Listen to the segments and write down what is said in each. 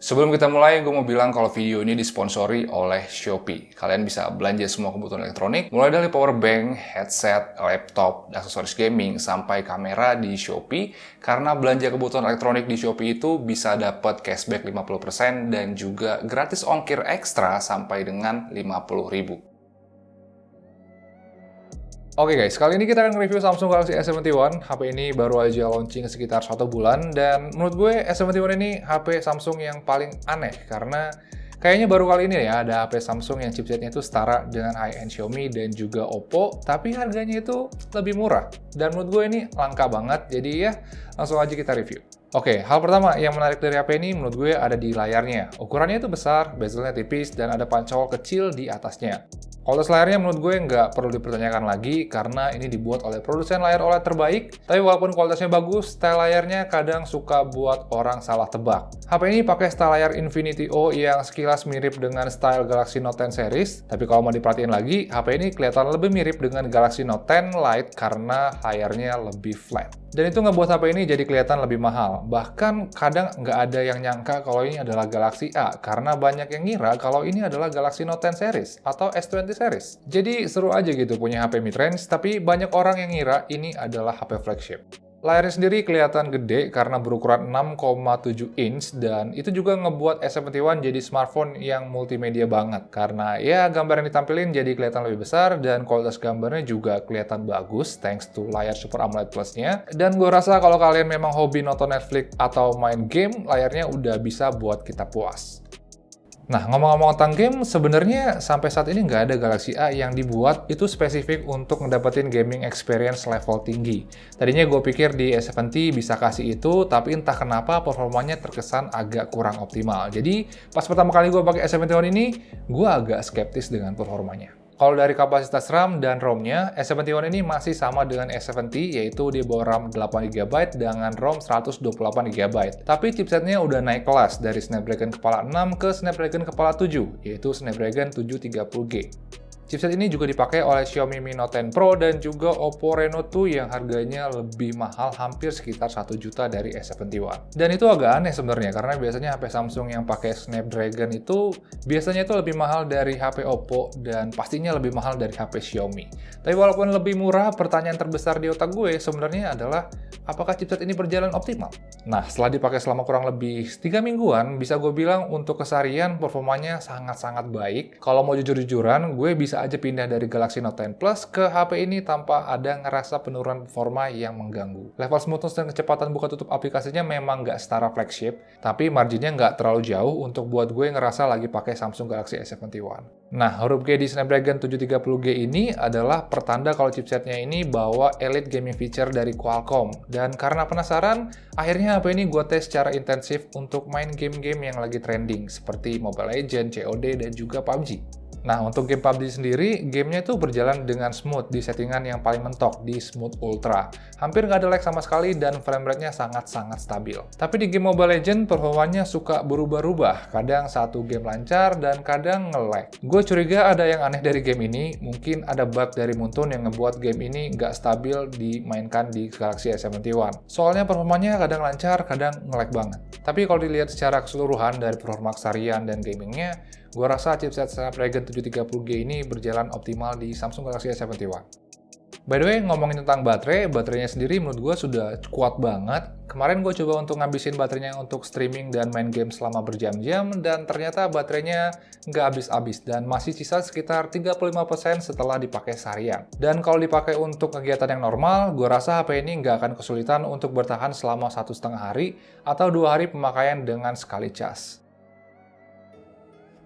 Sebelum kita mulai, gue mau bilang kalau video ini disponsori oleh Shopee. Kalian bisa belanja semua kebutuhan elektronik, mulai dari power bank, headset, laptop, aksesoris gaming, sampai kamera di Shopee. Karena belanja kebutuhan elektronik di Shopee itu bisa dapat cashback 50% dan juga gratis ongkir ekstra sampai dengan 50.000. Oke guys, kali ini kita akan review Samsung Galaxy S71. HP ini baru aja launching sekitar 1 bulan, dan menurut gue S71 ini HP Samsung yang paling aneh, karena kayaknya baru kali ini ya ada HP Samsung yang chipsetnya itu setara dengan high-end Xiaomi dan juga Oppo, tapi harganya itu lebih murah. Dan menurut gue ini langka banget, jadi ya langsung aja kita review. Oke, hal pertama yang menarik dari HP ini menurut gue ada di layarnya. Ukurannya itu besar, bezelnya tipis, dan ada pancol kecil di atasnya. Kualitas layarnya menurut gue nggak perlu dipertanyakan lagi karena ini dibuat oleh produsen layar OLED terbaik. Tapi walaupun kualitasnya bagus, style layarnya kadang suka buat orang salah tebak. HP ini pakai style layar Infinity O yang sekilas mirip dengan style Galaxy Note 10 series. Tapi kalau mau diperhatiin lagi, HP ini kelihatan lebih mirip dengan Galaxy Note 10 Lite karena layarnya lebih flat. Dan itu ngebuat HP ini jadi kelihatan lebih mahal. Bahkan kadang nggak ada yang nyangka kalau ini adalah Galaxy A, karena banyak yang ngira kalau ini adalah Galaxy Note 10 series atau S20 series. Jadi seru aja gitu punya HP mid-range, tapi banyak orang yang ngira ini adalah HP flagship. Layarnya sendiri kelihatan gede karena berukuran 6,7 inch, dan itu juga ngebuat S71 jadi smartphone yang multimedia banget. Karena ya gambar yang ditampilin jadi kelihatan lebih besar dan kualitas gambarnya juga kelihatan bagus thanks to layar Super AMOLED Plus-nya. Dan gue rasa kalau kalian memang hobi nonton Netflix atau main game, layarnya udah bisa buat kita puas. Nah, ngomong-ngomong tentang game, sebenarnya sampai saat ini nggak ada Galaxy A yang dibuat itu spesifik untuk ngedapetin gaming experience level tinggi. Tadinya gue pikir di S70 bisa kasih itu, tapi entah kenapa performanya terkesan agak kurang optimal. Jadi, pas pertama kali gue pakai S71 ini, gue agak skeptis dengan performanya. Kalau dari kapasitas RAM dan ROM-nya, S71 ini masih sama dengan S70, yaitu di bawah RAM 8GB dengan ROM 128GB. Tapi chipsetnya udah naik kelas dari Snapdragon kepala 6 ke Snapdragon kepala 7, yaitu Snapdragon 730G. Chipset ini juga dipakai oleh Xiaomi Mi Note 10 Pro dan juga Oppo Reno 2 yang harganya lebih mahal, hampir sekitar 1 juta dari S71. Dan itu agak aneh sebenarnya, karena biasanya HP Samsung yang pakai Snapdragon itu biasanya itu lebih mahal dari HP Oppo dan pastinya lebih mahal dari HP Xiaomi. Tapi walaupun lebih murah, pertanyaan terbesar di otak gue sebenarnya adalah apakah chipset ini berjalan optimal? Nah, setelah dipakai selama kurang lebih 3 mingguan, bisa gue bilang untuk keseharian performanya sangat-sangat baik. Kalau mau jujur-jujuran, gue bisa aja pindah dari Galaxy Note 10 Plus ke HP ini tanpa ada ngerasa penurunan performa yang mengganggu. Level smoothness dan kecepatan buka tutup aplikasinya memang nggak setara flagship, tapi marginnya nggak terlalu jauh untuk buat gue ngerasa lagi pakai Samsung Galaxy S71. Nah, huruf G di Snapdragon 730G ini adalah pertanda kalau chipsetnya ini bawa Elite Gaming Feature dari Qualcomm. Dan karena penasaran, akhirnya HP ini gue tes secara intensif untuk main game-game yang lagi trending, seperti Mobile Legends, COD, dan juga PUBG. Nah, untuk game PUBG sendiri, gamenya itu berjalan dengan smooth di settingan yang paling mentok, di Smooth Ultra. Hampir nggak ada lag sama sekali dan frame rate-nya sangat-sangat stabil. Tapi di game Mobile Legends, performanya suka berubah-ubah. Kadang satu game lancar dan kadang nge-lag. Gue curiga ada yang aneh dari game ini, mungkin ada bug dari Muntun yang ngebuat game ini nggak stabil dimainkan di Galaxy S71. Soalnya performanya kadang lancar, kadang nge-lag banget. Tapi kalau dilihat secara keseluruhan dari performa keseharian dan gamingnya, gue rasa chipset Snapdragon 730G ini berjalan optimal di Samsung Galaxy S71. By the way, ngomongin tentang baterainya sendiri menurut gue sudah kuat banget. Kemarin gue coba untuk ngabisin baterainya untuk streaming dan main game selama berjam-jam, dan ternyata baterainya nggak habis-habis dan masih sisa sekitar 35% setelah dipakai seharian. Dan kalau dipakai untuk kegiatan yang normal, gue rasa HP ini nggak akan kesulitan untuk bertahan selama 1,5 hari atau 2 hari pemakaian dengan sekali cas.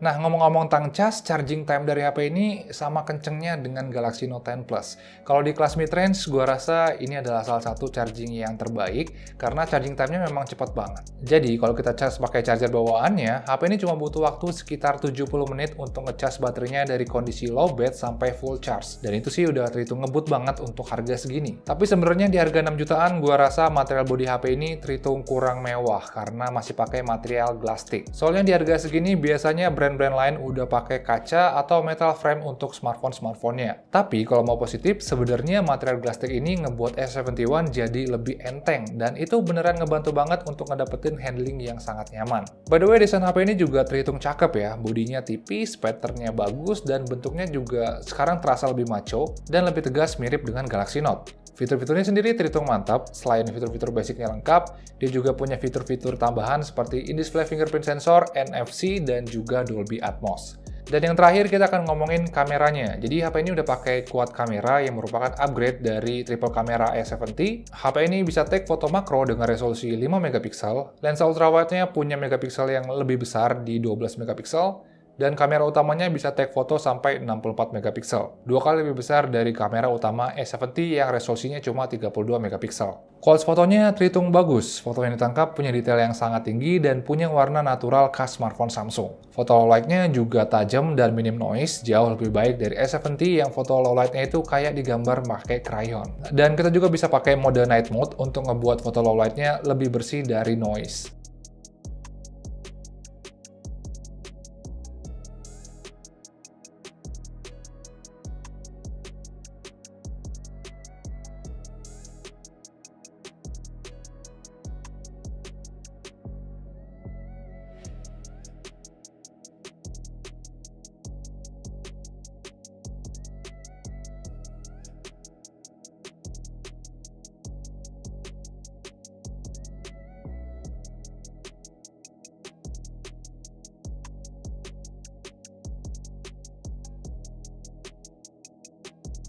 Nah, ngomong-ngomong tentang cas, charging time dari HP ini sama kencengnya dengan Galaxy Note 10 Plus. Kalau di kelas mid-range, gue rasa ini adalah salah satu charging yang terbaik, karena charging time-nya memang cepat banget. Jadi, kalau kita cas pakai charger bawaannya, HP ini cuma butuh waktu sekitar 70 menit untuk ngecas baterainya dari kondisi low bat sampai full charge. Dan itu sih udah terhitung ngebut banget untuk harga segini. Tapi sebenarnya di harga 6 jutaan, gue rasa material bodi HP ini terhitung kurang mewah, karena masih pakai material glass stick. Soalnya di harga segini, biasanya brand brand-brand lain udah pakai kaca atau metal frame untuk smartphone-nya. Tapi kalau mau positif, sebenarnya material glass tech ini ngebuat S71 jadi lebih enteng, dan itu beneran ngebantu banget untuk ngedapetin handling yang sangat nyaman. By the way, desain HP ini juga terhitung cakep ya, bodinya tipis, patternnya bagus, dan bentuknya juga sekarang terasa lebih maco dan lebih tegas mirip dengan Galaxy Note. Fitur-fiturnya sendiri terhitung mantap. Selain fitur-fitur basicnya lengkap, dia juga punya fitur-fitur tambahan seperti in-display fingerprint sensor, NFC, dan juga Dolby Atmos. Dan yang terakhir kita akan ngomongin kameranya. Jadi HP ini udah pakai quad kamera yang merupakan upgrade dari triple kamera A70. HP ini bisa take foto makro dengan resolusi 5 megapiksel. Lensa ultrawide-nya punya megapiksel yang lebih besar di 12 megapiksel. Dan kamera utamanya bisa take foto sampai 64 megapiksel. 2 kali lebih besar dari kamera utama A70 yang resolusinya cuma 32 megapiksel. Kualitas fotonya terhitung bagus. Foto yang ditangkap punya detail yang sangat tinggi dan punya warna natural khas smartphone Samsung. Foto low light-nya juga tajam dan minim noise, jauh lebih baik dari A70 yang foto low light-nya itu kayak digambar pakai crayon. Dan kita juga bisa pakai mode night mode untuk ngebuat foto low light-nya lebih bersih dari noise.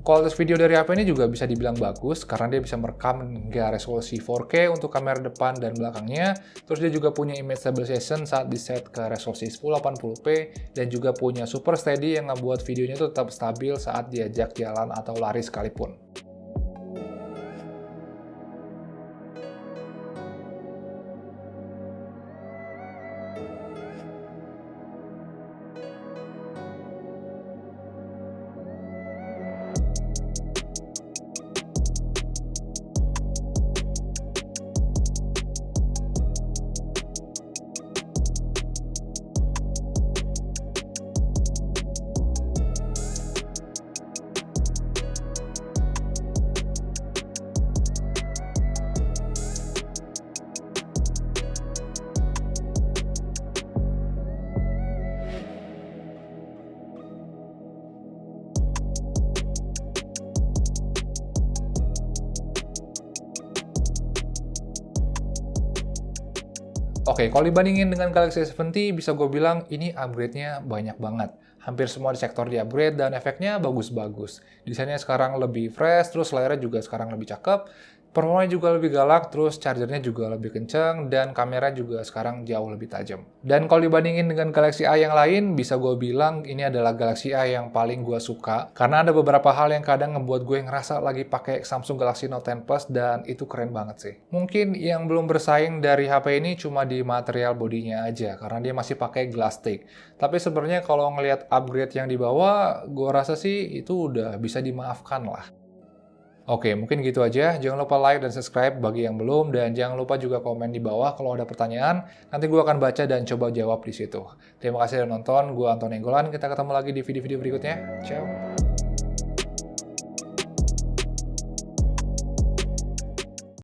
Kualitas video dari HP ini juga bisa dibilang bagus karena dia bisa merekam hingga resolusi 4K untuk kamera depan dan belakangnya. Terus dia juga punya image stabilization saat di-set ke resolusi 1080p dan juga punya super steady yang ngebuat videonya itu tetap stabil saat diajak jalan atau lari sekalipun. Oke, kalau dibandingin dengan Galaxy S70, bisa gue bilang ini upgrade-nya banyak banget. Hampir semua di sektor di-upgrade dan efeknya bagus-bagus. Desainnya sekarang lebih fresh, terus layarnya juga sekarang lebih cakep. Performanya juga lebih galak, terus chargernya juga lebih kenceng, dan kamera juga sekarang jauh lebih tajam. Dan kalau dibandingin dengan Galaxy A yang lain, bisa gue bilang ini adalah Galaxy A yang paling gue suka. Karena ada beberapa hal yang kadang ngebuat gue ngerasa lagi pakai Samsung Galaxy Note 10 Plus, dan itu keren banget sih. Mungkin yang belum bersaing dari HP ini cuma di material bodinya aja, karena dia masih pakai glass tech. Tapi sebenarnya kalau ngelihat upgrade yang dibawa, gue rasa sih itu udah bisa dimaafkan lah. Oke, mungkin gitu aja. Jangan lupa like dan subscribe bagi yang belum, dan jangan lupa juga komen di bawah kalau ada pertanyaan. Nanti gue akan baca dan coba jawab di situ. Terima kasih sudah nonton. Gue Anton Enggolan. Kita ketemu lagi di video-video berikutnya. Ciao!